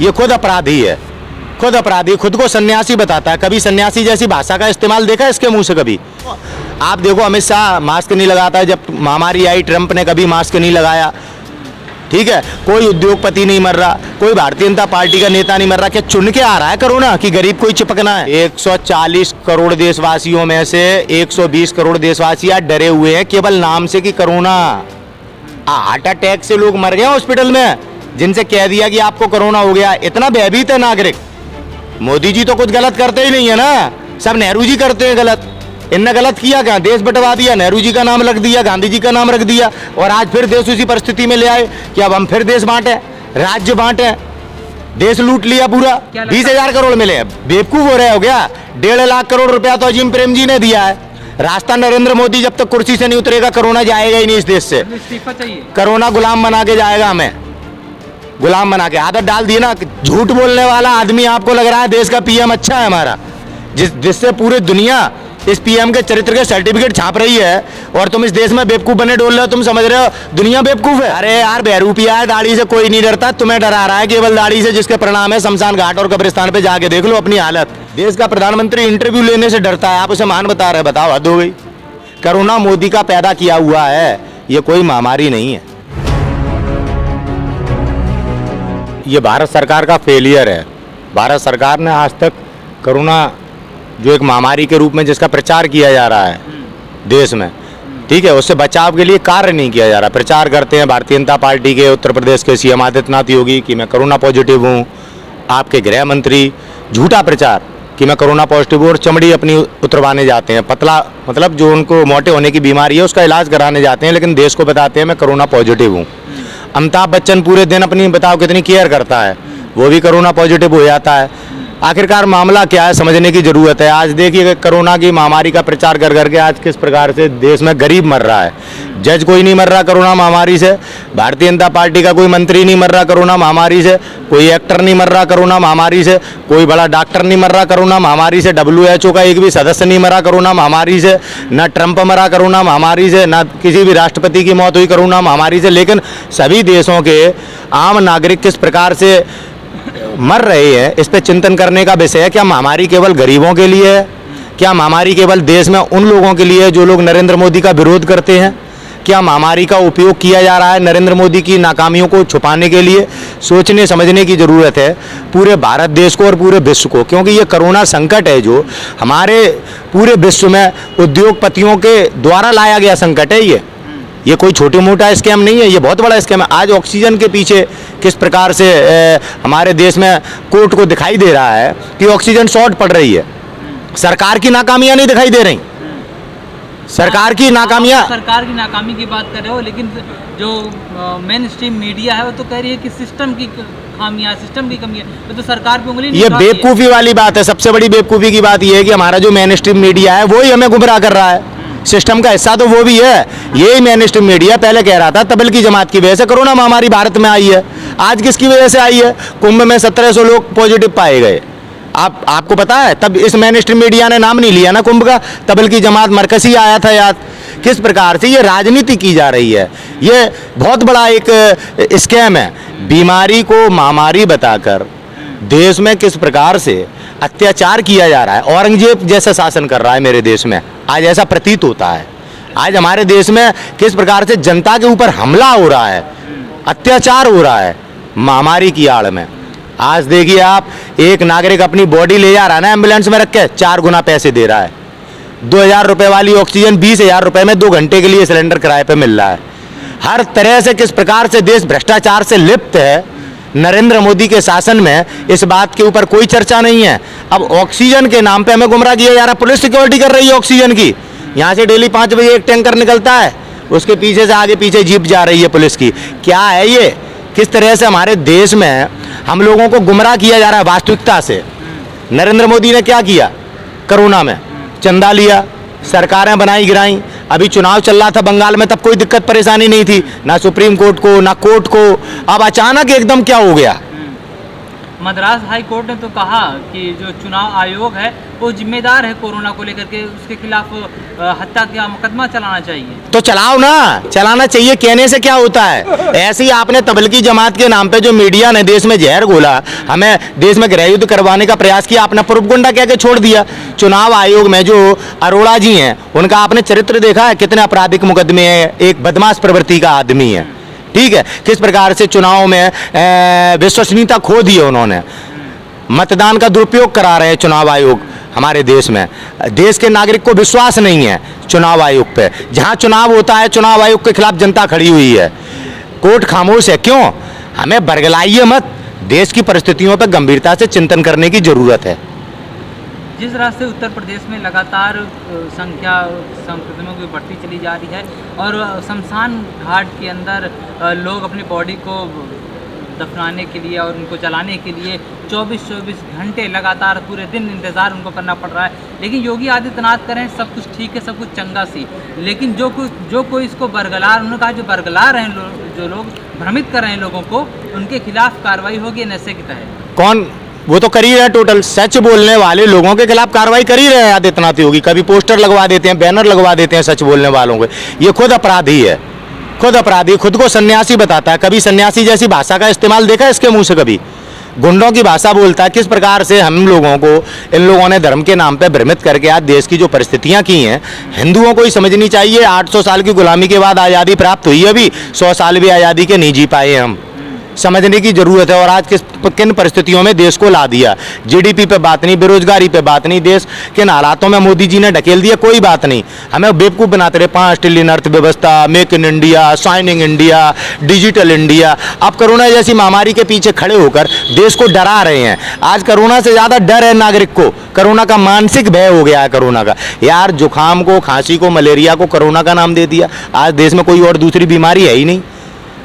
ये खुद अपराधी है, खुद अपराधी, खुद को सन्यासी बताता है। कभी सन्यासी जैसी भाषा का इस्तेमाल देखा है इसके मुंह से? कभी आप देखो, अमित शाह मास्क नहीं लगाता है, जब महामारी आई ट्रंप ने कभी मास्क नहीं लगाया, ठीक है। कोई उद्योगपति नहीं मर रहा, कोई भारतीय जनता पार्टी का नेता नहीं मर रहा। क्या चुन के आ रहा है कोरोना कि गरीब को ही चिपकना है? 140 करोड़ देशवासियों में से 120 करोड़ देशवासी आज डरे हुए हैं केवल नाम से कि कोरोना। हार्ट अटैक से लोग मर गए हॉस्पिटल में, जिनसे कह दिया कि आपको कोरोना हो गया। इतना भयभीत है नागरिक। मोदी जी तो कुछ गलत करते ही नहीं है ना, सब नेहरू जी करते हैं गलत। इनने गलत किया क्या? देश बंटवा दिया, नेहरू जी का नाम रख दिया, गांधी जी का नाम रख दिया, और आज फिर देश उसी परिस्थिति में ले आए कि अब हम फिर देश बांटे, राज्य बांटे, देश लूट लिया पूरा। 20,000 करोड़ मिले। बेवकूफ हो रहे हो क्या? 1.5 लाख करोड़ रुपया तो अजीम प्रेम जी ने दिया है। रास्ता नरेंद्र मोदी जब तक कुर्सी से नहीं उतरेगा, कोरोना जाएगा ही नहीं इस देश से। कोरोना गुलाम बना के जाएगा, हमें गुलाम बना के। आदत डाल दी ना, झूठ बोलने वाला आदमी आपको लग रहा है देश का पीएम अच्छा है हमारा, जिससे पूरी दुनिया इस पीएम के चरित्र के सर्टिफिकेट छाप रही है, और तुम इस देश में बेवकूफ बने डोल रहे हो। तुम समझ रहे हो दुनिया बेवकूफ है? अरे यार, बहरूपिया है, दाढ़ी से कोई नहीं डरता, तुम्हें डरा रहा है केवल दाढ़ी से, जिसके परिणाम है शमशान घाट और कब्रिस्तान पे जाके देख लो अपनी हालत। देश का प्रधानमंत्री इंटरव्यू लेने से डरता है, आप उसे मान बता रहे हैं? बताओ, हद हो गई। कोरोना मोदी का पैदा किया हुआ है, ये कोई महामारी नहीं है। ये भारत सरकार का फेलियर है। भारत सरकार ने आज तक कोरोना जो एक महामारी के रूप में जिसका प्रचार किया जा रहा है देश में, ठीक है, उससे बचाव के लिए कार्य नहीं किया जा रहा। प्रचार करते हैं भारतीय जनता पार्टी के उत्तर प्रदेश के सीएम आदित्यनाथ योगी कि मैं कोरोना पॉजिटिव हूँ, आपके गृह मंत्री झूठा प्रचार कि मैं कोरोना पॉजिटिव हूँ, और चमड़ी अपनी उतरवाने जाते हैं, पतला मतलब जो उनको मोटे होने की बीमारी है उसका इलाज कराने जाते हैं, लेकिन देश को बताते हैं मैं कोरोना पॉजिटिव हूँ। अमिताभ बच्चन पूरे दिन अपनी बताओ कितनी केयर करता है, वो भी कोरोना पॉजिटिव हो जाता है। आखिरकार मामला क्या है समझने की जरूरत है। आज देखिए कोरोना की महामारी का प्रचार कर करके आज किस प्रकार से देश में गरीब मर रहा है। जज कोई नहीं मर रहा कोरोना महामारी से, भारतीय जनता पार्टी का कोई मंत्री नहीं मर रहा कोरोना महामारी से, कोई एक्टर नहीं मर रहा कोरोना महामारी से, कोई बड़ा डॉक्टर नहीं मर रहा कोरोना महामारी से, WHO का एक भी सदस्य नहीं मरा कोरोना महामारी से, न ट्रंप मरा कोरोना महामारी से, न किसी भी राष्ट्रपति की मौत हुई कोरोना महामारी से। लेकिन सभी देशों के आम नागरिक किस प्रकार से मर रहे हैं, इस पे चिंतन करने का विषय है। क्या महामारी केवल गरीबों के लिए है? क्या महामारी केवल देश में उन लोगों के लिए जो लोग नरेंद्र मोदी का विरोध करते हैं? क्या महामारी का उपयोग किया जा रहा है नरेंद्र मोदी की नाकामियों को छुपाने के लिए? सोचने समझने की जरूरत है पूरे भारत देश को और पूरे विश्व को, क्योंकि ये कोरोना संकट है जो हमारे पूरे विश्व में उद्योगपतियों के द्वारा लाया गया संकट है। ये कोई छोटा मोटा स्कैम नहीं है, ये बहुत बड़ा स्कैम है। आज ऑक्सीजन के पीछे किस प्रकार से हमारे देश में कोर्ट को दिखाई दे रहा है कि ऑक्सीजन शॉर्ट पड़ रही है। सरकार की नाकामियां नहीं दिखाई दे रही, सरकार की नाकामियां। सरकार की नाकामी की बात कर रहे हो, लेकिन जो मेन स्ट्रीम मीडिया है वो तो कह रही है कि सिस्टम की खामियां, सिस्टम की कमी है, तो सरकार पे उंगली नहीं ये बेवकूफ़ी वाली बात है। सबसे बड़ी बेवकूफ़ी की बात यह है कि हमारा जो मेन स्ट्रीम मीडिया है वही हमें गुमराह कर रहा है। सिस्टम का हिस्सा तो वो भी है। यही मेन स्ट्रीम मीडिया पहले कह रहा था तबल की जमात की वजह से कोरोना महामारी भारत में आई है। आज किसकी वजह से आई है? कुंभ में 1700 लोग पॉजिटिव पाए गए। आपको पता है, तब इस मेन स्ट्रीम मीडिया ने नाम नहीं लिया ना कुंभ का, तबल की जमात मरकजी आया था याद। किस प्रकार से ये राजनीति की जा रही है, ये बहुत बड़ा एक स्कैम है। बीमारी को महामारी बताकर देश में किस प्रकार से अत्याचार किया जा रहा है, औरंगजेब जैसा शासन कर रहा है मेरे देश में, आज ऐसा प्रतीत होता है। आज हमारे देश में किस प्रकार से जनता के ऊपर हमला हो रहा है, अत्याचार हो रहा है महामारी की आड़ में। आज देखिए आप, एक नागरिक अपनी बॉडी ले जा रहा है ना एम्बुलेंस में रख के, 4 गुना पैसे दे रहा है। 2000 रुपये वाली ऑक्सीजन 20,000 रुपये में 2 घंटे के लिए सिलेंडर किराए पे मिल रहा है। हर तरह से किस प्रकार से देश भ्रष्टाचार से लिप्त है नरेंद्र मोदी के शासन में, इस बात के ऊपर कोई चर्चा नहीं है। अब ऑक्सीजन के नाम पे हमें गुमराह किया जा रहा है। पुलिस सिक्योरिटी कर रही है ऑक्सीजन की। यहाँ से डेली 5 बजे एक टैंकर निकलता है, उसके पीछे से आगे पीछे जीप जा रही है पुलिस की। क्या है ये? किस तरह से हमारे देश में हम लोगों को गुमराह किया जा रहा है वास्तविकता से। नरेंद्र मोदी ने क्या किया? कोरोना में चंदा लिया, सरकारें बनाई गिराई। अभी चुनाव चल रहा था बंगाल में, तब कोई दिक्कत परेशानी नहीं थी, ना सुप्रीम कोर्ट को ना कोर्ट को। अब अचानक एकदम क्या हो गया? मद्रास हाई कोर्ट ने तो कहा कि जो चुनाव आयोग है वो जिम्मेदार है कोरोना को लेकर के, उसके खिलाफ हत्या का मुकदमा चलाना चाहिए। तो चलाओ ना, चलाना चाहिए, कहने से क्या होता है। ऐसे ही आपने तबलीगी जमात के नाम पे जो मीडिया ने देश में जहर घोला, हमें देश में गृह युद्ध करवाने का प्रयास किया, आपने प्रोपगंडा कह के छोड़ दिया। चुनाव आयोग में जो अरोड़ा जी हैं उनका आपने चरित्र देखा है, कितने आपराधिक मुकदमे हैं, एक बदमाश प्रवृत्ति का आदमी है, ठीक है। किस प्रकार से चुनाव में विश्वसनीयता खो दी है उन्होंने, मतदान का दुरुपयोग करा रहे हैं चुनाव आयोग हमारे देश में। देश के नागरिक को विश्वास नहीं है चुनाव आयोग पे। जहां चुनाव होता है चुनाव आयोग के खिलाफ जनता खड़ी हुई है, कोर्ट खामोश है। क्यों? हमें बरगलाइए मत, देश की परिस्थितियों पर गंभीरता से चिंतन करने की जरूरत है। जिस तरह से उत्तर प्रदेश में लगातार संख्या संक्रमितों की बढ़ती चली जा रही है और शमशान घाट के अंदर लोग अपनी बॉडी को दफनाने के लिए और उनको जलाने के लिए 24-24 घंटे लगातार पूरे दिन इंतज़ार उनको करना पड़ रहा है। लेकिन योगी आदित्यनाथ करें सब कुछ ठीक है, सब कुछ चंगा सी, लेकिन जो कोई इसको बरगलार, उन्होंने कहा जो बरगला रहे हैं जो लोग भ्रमित कर रहे हैं लोगों को, उनके खिलाफ कार्रवाई होगी नशे के तहत। कौन? वो तो कर ही रहे हैं। टोटल सच बोलने वाले लोगों के खिलाफ कार्रवाई कर ही रहे हैं आदित्यनाथ योगी। कभी पोस्टर लगवा देते हैं, बैनर लगवा देते हैं सच बोलने वालों को। ये खुद अपराधी है, खुद अपराधी, खुद को सन्यासी बताता है। कभी सन्यासी जैसी भाषा का इस्तेमाल देखा इसके मुंह से? कभी गुंडों की भाषा बोलता है। किस प्रकार से हम लोगों को इन लोगों ने धर्म के नाम पे भ्रमित करके आज देश की जो परिस्थितियां की हैं, हिंदुओं को ही समझनी चाहिए। 800 साल की गुलामी के बाद आज़ादी प्राप्त हुई, अभी 100 साल भी आज़ादी के नहीं जी पाए हम, समझने की जरूरत है। और आज किन परिस्थितियों में देश को ला दिया। जीडीपी पे बात नहीं, बेरोजगारी पे बात नहीं, देश किन हालातों में मोदी जी ने ढकेल दिया, कोई बात नहीं। हमें बेवकूफ़ बनाते रहे। 5 ट्रिलियन अर्थव्यवस्था, make in India, shining India, digital India. अब कोरोना जैसी महामारी के पीछे खड़े होकर देश को डरा रहे हैं। आज कोरोना से ज़्यादा डर है नागरिक को, कोरोना का मानसिक भय हो गया है कोरोना का। यार जुकाम को, खांसी को, मलेरिया को कोरोना का नाम दे दिया। आज देश में कोई और दूसरी बीमारी है ही नहीं।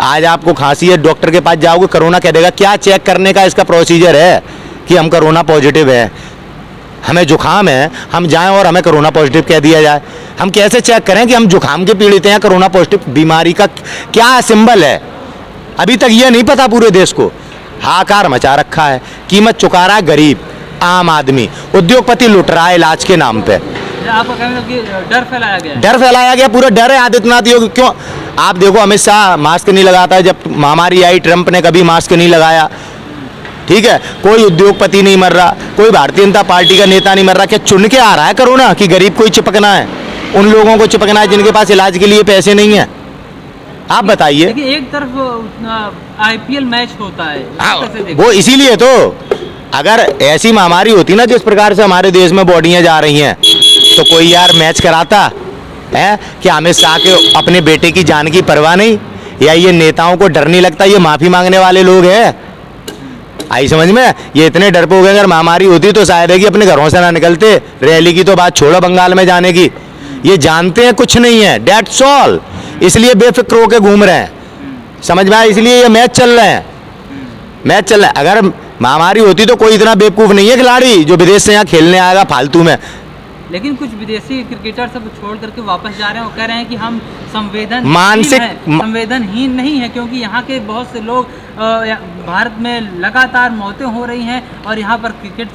आज आपको खांसी है, डॉक्टर के पास जाओगे कोरोना कह देगा। क्या चेक करने का इसका प्रोसीजर है कि हम कोरोना पॉजिटिव है? हमें जुकाम है, हम जाएं और हमें कोरोना पॉजिटिव कह दिया जाए। हम कैसे चेक करें कि हम जुकाम के पीड़ित हैं? कोरोना पॉजिटिव बीमारी का क्या सिंबल है? अभी तक ये नहीं पता पूरे देश को। हाहाकार मचा रखा है। कीमत चुका रहा है गरीब, आम आदमी, उद्योगपति लुट रहा है इलाज के नाम पे। आपका कहना है कि डर फैलाया गया, डर फैलाया गया, पूरा डर है आदित्यनाथ योगी। क्यों? आप देखो अमित शाह मास्क नहीं लगाता है, जब महामारी आई ट्रंप ने कभी मास्क नहीं लगाया, ठीक है। कोई उद्योगपति नहीं मर रहा, कोई भारतीय जनता पार्टी का नेता नहीं मर रहा। क्या चुन के आ रहा है कोरोना कि गरीब को ही चिपकना है, उन लोगों को चिपकना है जिनके पास इलाज के लिए पैसे नहीं है? आप बताइए। देखिए एक तरफ आईपीएल मैच होता है, वो इसीलिए तो, अगर ऐसी महामारी होती ना जिस प्रकार से हमारे देश में बॉडियां जा रही हैं, तो कोई यार मैच कराता है? कि अमित शाह के अपने बेटे की जान की परवाह नहीं, या ये नेताओं को डर नहीं लगता? ये माफी मांगने वाले लोग हैं, आई समझ में? ये इतने डरपोक हैं। अगर महामारी होती तो शायद है कि अपने घरों से ना निकलते। रैली की तो बात छोड़ो बंगाल में जाने की, ये जानते हैं कुछ नहीं है, डेट्स ऑल। इसलिए बेफिक्र होकर घूम रहे हैं, समझ में आया? इसलिए ये मैच चल रहे हैं, मैच चल रहा है। अगर महामारी होती तो कोई इतना बेवकूफ़ नहीं है खिलाड़ी जो विदेश से यहाँ खेलने आएगा फालतू में। लेकिन कुछ विदेशी क्रिकेटर सब छोड़ करके वापस जा रहे हैं और कह रहे हैं कि हम संवेदनहीन नहीं है, क्योंकि यहाँ के बहुत से लोग भारत में लगातार मौतें हो रही हैं और यहाँ पर क्रिकेट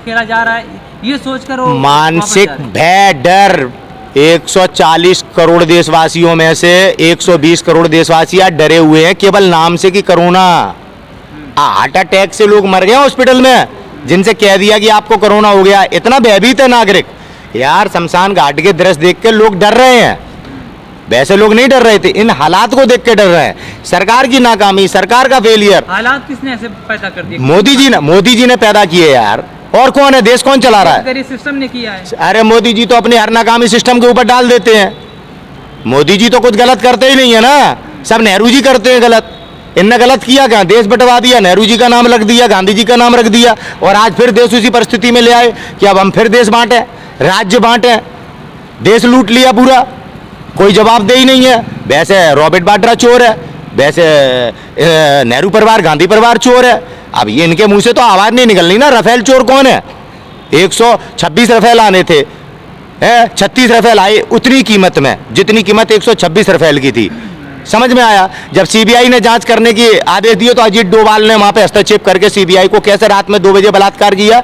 खेला जा रहा है, ये सोचकर वो मानसिक भय, डर। 140 करोड़ देशवासियों में से 120 करोड़ देशवासी आज डरे हुए हैं केवल नाम से कि कोरोना। हार्ट अटैक से लोग मर गए हॉस्पिटल में जिनसे कह दिया कि आपको कोरोना हो गया। इतना भयभीत है नागरिक। यार शमशान घाट के दृश्य देख के लोग डर रहे हैं, वैसे लोग नहीं डर रहे थे, इन हालात को देख के डर रहे हैं। सरकार की नाकामी, सरकार का फेलियर। हालात किसने ऐसे पैदा कर दिए? मोदी जी ने पैदा किए यार। और कौन है? देश कौन चला रहा है? सिस्टम ने किया है। अरे मोदी जी तो अपने हर नाकामी सिस्टम के ऊपर डाल देते हैं। मोदी जी तो कुछ गलत करते ही नहीं है ना, सब नेहरू जी करते हैं गलत। इनने गलत किया क्या? देश बंटवा दिया, नेहरू जी का नाम रख दिया, गांधी जी का नाम रख दिया, और आज फिर देश उसी परिस्थिति में ले आए कि अब हम फिर देश बांटे, राज्य बांटे, देश लूट लिया पूरा, कोई जवाबदेही नहीं है। वैसे रॉबर्ट वाड्रा चोर है, वैसे नेहरू परिवार, गांधी परिवार चोर है। अब ये इनके मुंह से तो आवाज़ नहीं निकलनी ना। रफेल चोर कौन है? 126 रफेल आने थे, 36 रफेल आए उतनी कीमत में जितनी कीमत 126 रफेल की थी। समझ में आया। जब सीबीआई ने जांच करने की आदेश दिए तो अजीत डोभाल ने वहां पे हस्तक्षेप करके सीबीआई को कैसे रात में 2 बजे बलात्कार किया।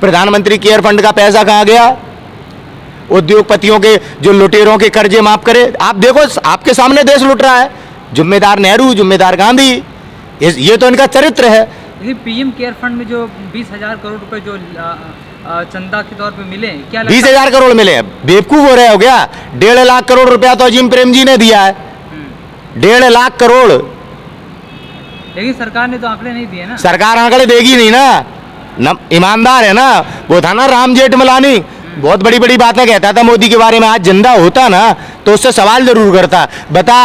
प्रधानमंत्री केयर फंड का पैसा कहां गया, उद्योगपतियों के जो लुटेरों के कर्जे माफ करे। आप देखो आपके सामने देश लुट रहा है, जिम्मेदार नेहरू, जिम्मेदार गांधी, ये तो इनका चरित्र है। लेकिन पीएम केयर फंड में जो 20,000 करोड़ रुपए जो चंदा के तौर पे मिले, क्या 20,000 करोड़ मिले, बेवकूफ हो रहे हो क्या? 1.5 लाख करोड़ रुपया तो अजीम प्रेम जी ने दिया है, 1.5 लाख करोड़। लेकिन सरकार ने तो आंकड़े नहीं दिए ना। सरकार आंकड़े देगी नहीं ना, ईमानदार है ना। वो था ना राम जेठमलानी, बहुत बड़ी बड़ी बातें कहता था मोदी के बारे में। आज जिंदा होता ना तो उससे सवाल जरूर करता, बता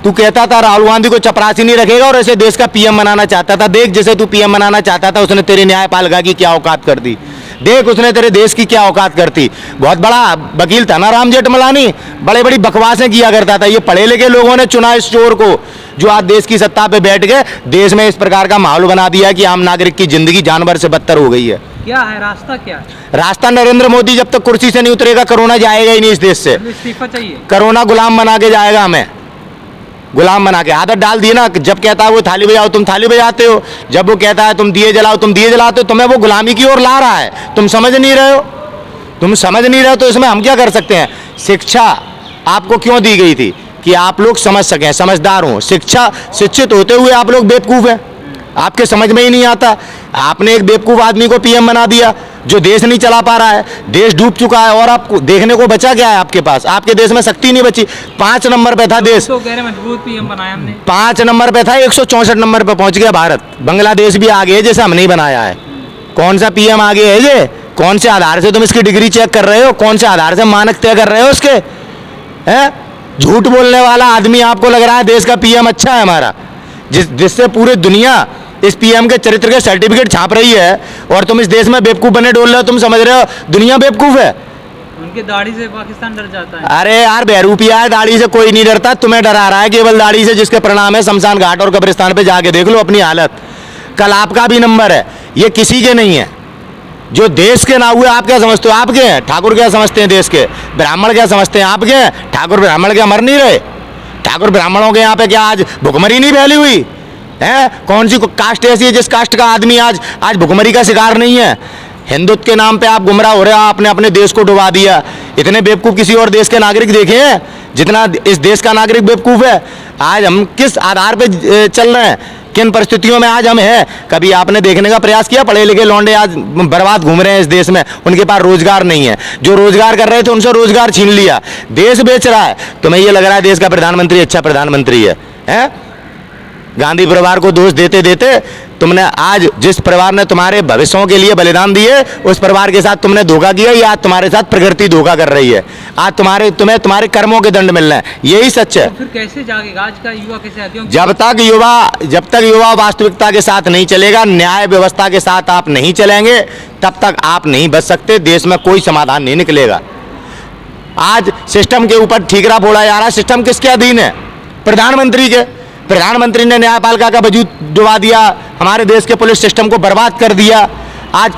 तू कहता था राहुल गांधी को चपरासी नहीं रखेगा और ऐसे देश का पीएम बनाना चाहता था। देख जैसे तू पीएम बनाना चाहता था उसने तेरी न्यायपालिका की क्या औकात कर दी, देख उसने तेरे देश की क्या औकात करती। बहुत बड़ा वकील था ना राम जेठमलानी, बड़े बड़ी बकवासें किया करता था। ये पढ़े लिखे लोगों ने चुना इस चोर को, जो आज देश की सत्ता पे बैठ गए देश में इस प्रकार का माहौल बना दिया कि आम नागरिक की जिंदगी जानवर से बदतर हो गई है। क्या है रास्ता, क्या है रास्ता? नरेंद्र मोदी जब तक कुर्सी से नहीं उतरेगा कोरोना जाएगा ही नहीं इस देश से। इस्तीफा चाहिए। कोरोना गुलाम बना के जाएगा, हमें गुलाम बना के। आदत डाल दी ना, जब कहता है वो थाली बजाओ तुम थाली बजाते हो, जब वो कहता है तुम दिए जलाओ तुम दिए जलाते हो। तुम्हें वो गुलामी की ओर ला रहा है, तुम समझ नहीं रहे हो, तुम समझ नहीं रहे हो। तो इसमें हम क्या कर सकते हैं? शिक्षा आपको क्यों दी गई थी कि आप लोग समझ सकें, समझदार हों। शिक्षा शिक्षित होते हुए आप लोग बेवकूफ़ हैं, आपके समझ में ही नहीं आता। आपने एक बेवकूफ़ आदमी को पीएम बना दिया जो देश नहीं चला पा रहा है, देश डूब चुका है। और आपको देखने को बचा क्या है आपके पास? आपके देश में शक्ति नहीं बची। 5 नंबर पे था देश, तो कह रहे मजबूत पीएम बनाया हमने। 5 नंबर पे था, 164 नंबर पे पहुंच गया भारत। बांग्लादेश भी आगे है जैसे हमने ही बनाया है। कौन सा पीएम आगे है ये? कौन से आधार से तुम इसकी डिग्री चेक कर रहे हो? कौन से आधार से मानक तय कर रहे हो उसके? हैं? झूठ बोलने वाला आदमी आपको लग रहा है देश का पीएम अच्छा है हमारा, जिससे पूरी दुनिया इस पीएम के चरित्र के सर्टिफिकेट छाप रही है, और तुम इस देश में बेवकूफ बने डोल रहे हो। तुम समझ रहे हो दुनिया बेवकूफ है? उनके दाढ़ी से पाकिस्तान डर जाता है। अरे यार बहरूपिया है, दाढ़ी से कोई नहीं डरता, तुम्हें डरा रहा है केवल दाढ़ी से, जिसके परिणाम है शमशान घाट और कब्रिस्तान पे जाके देख लो अपनी हालत। कल आपका भी नंबर है, ये किसी के नहीं है। जो देश के ना हुए आप क्या समझते हो? आपके हैं। ठाकुर क्या समझते हैं देश के? ब्राह्मण क्या समझते हैं? आपके हैं। ठाकुर ब्राह्मण क्या मर नहीं रहे? ठाकुर ब्राह्मणों के यहाँ पे क्या आज भुखमरी नहीं फैली हुई है? कौन सी कास्ट ऐसी है जिस कास्ट का आदमी आज भुखमरी का शिकार नहीं है? हिंदुत्व के नाम पे आप गुमराह हो रहे हो, आपने अपने देश को डुबा दिया। इतने बेवकूफ़ किसी और देश के नागरिक देखे हैं जितना इस देश का नागरिक बेवकूफ़ है? आज हम किस आधार पे चल रहे हैं, किन परिस्थितियों में आज हम हैं? कभी आपने देखने का प्रयास किया? पढ़े लिखे लौंडे आज बर्बाद घूम रहे हैं इस देश में, उनके पास रोजगार नहीं है। जो रोजगार कर रहे थे उनसे रोजगार छीन लिया, देश बेच रहा है। तुम्हें ये लग रहा है देश का प्रधानमंत्री अच्छा प्रधानमंत्री है? गांधी परिवार को दोष देते देते तुमने आज जिस परिवार ने तुम्हारे भविष्यों के लिए बलिदान दिए उस परिवार के साथ तुमने धोखा किया। या आज तुम्हारे साथ प्रकृति धोखा कर रही है। आज तुम्हें तुम्हारे कर्मों के दंड मिल रहे हैं, यही सच है। तो फिर कैसे जागेगा आज का युवा? कैसे आगे? जब तक युवा वास्तविकता के साथ नहीं चलेगा, न्याय व्यवस्था के साथ आप नहीं चलेंगे, तब तक आप नहीं बच सकते। देश में कोई समाधान नहीं निकलेगा। आज सिस्टम के ऊपर ठीकरा फोड़ा जा रहा है। सिस्टम किसके अधीन है? प्रधानमंत्री के। प्रधानमंत्री ने न्यायपालिका का वजूद डुबा दिया, हमारे देश के पुलिस सिस्टम को बर्बाद कर दिया। आज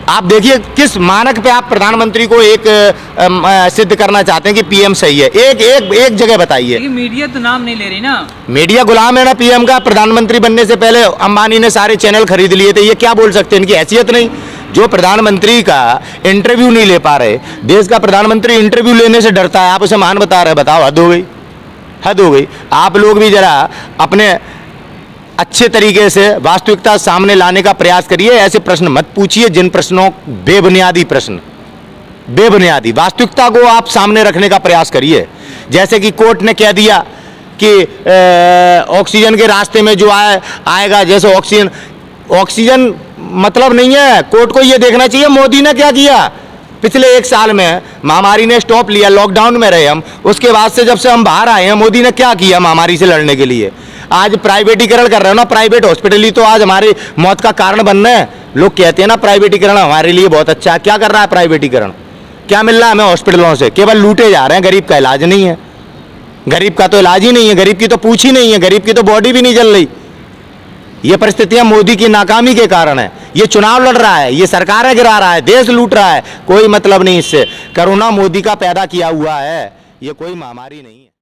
आप देखिए किस मानक पे आप प्रधानमंत्री को एक सिद्ध करना चाहते हैं कि पीएम सही है। एक जगह बताइए। मीडिया तो नाम नहीं ले रही ना। मीडिया गुलाम है ना पीएम का। प्रधानमंत्री बनने से पहले अंबानी ने सारे चैनल खरीद लिए थे। ये क्या बोल सकते हैं? इनकी हैसियत नहीं। जो प्रधानमंत्री का इंटरव्यू नहीं ले पा रहे, देश का प्रधानमंत्री इंटरव्यू लेने से डरता है, आप उसे महान बता रहे हैं। बताओ, हद हो गई, हद हो गई। आप लोग भी जरा अपने अच्छे तरीके से वास्तविकता सामने लाने का प्रयास करिए। ऐसे प्रश्न मत पूछिए जिन प्रश्नों बेबुनियादी प्रश्न, बेबुनियादी। वास्तविकता को आप सामने रखने का प्रयास करिए। जैसे कि कोर्ट ने कह दिया कि ऑक्सीजन के रास्ते में जो आएगा, जैसे ऑक्सीजन मतलब नहीं है। कोर्ट को यह देखना चाहिए मोदी ने क्या किया। पिछले 1 साल में महामारी ने स्टॉप लिया, लॉकडाउन में रहे हम। उसके बाद से जब से हम बाहर आए हैं, मोदी ने क्या किया महामारी से लड़ने के लिए? आज प्राइवेटीकरण कर रहे हो ना, प्राइवेट हॉस्पिटल ही तो आज हमारी मौत का कारण बन रहे हैं। लोग कहते हैं ना प्राइवेटीकरण हमारे लिए बहुत अच्छा है। क्या कर रहा है प्राइवेटीकरण? क्या मिल रहा है हमें हॉस्पिटलों से? केवल लूटे जा रहे हैं। गरीब का इलाज नहीं है। गरीब का तो इलाज ही नहीं है, गरीब की तो पूछ ही नहीं है, गरीब की तो बॉडी भी नहीं चल रही। ये परिस्थितियां मोदी की नाकामी के कारण है। ये चुनाव लड़ रहा है, ये सरकारें गिरा रहा है, देश लूट रहा है, कोई मतलब नहीं इससे। कोरोना मोदी का पैदा किया हुआ है, ये कोई महामारी नहीं है।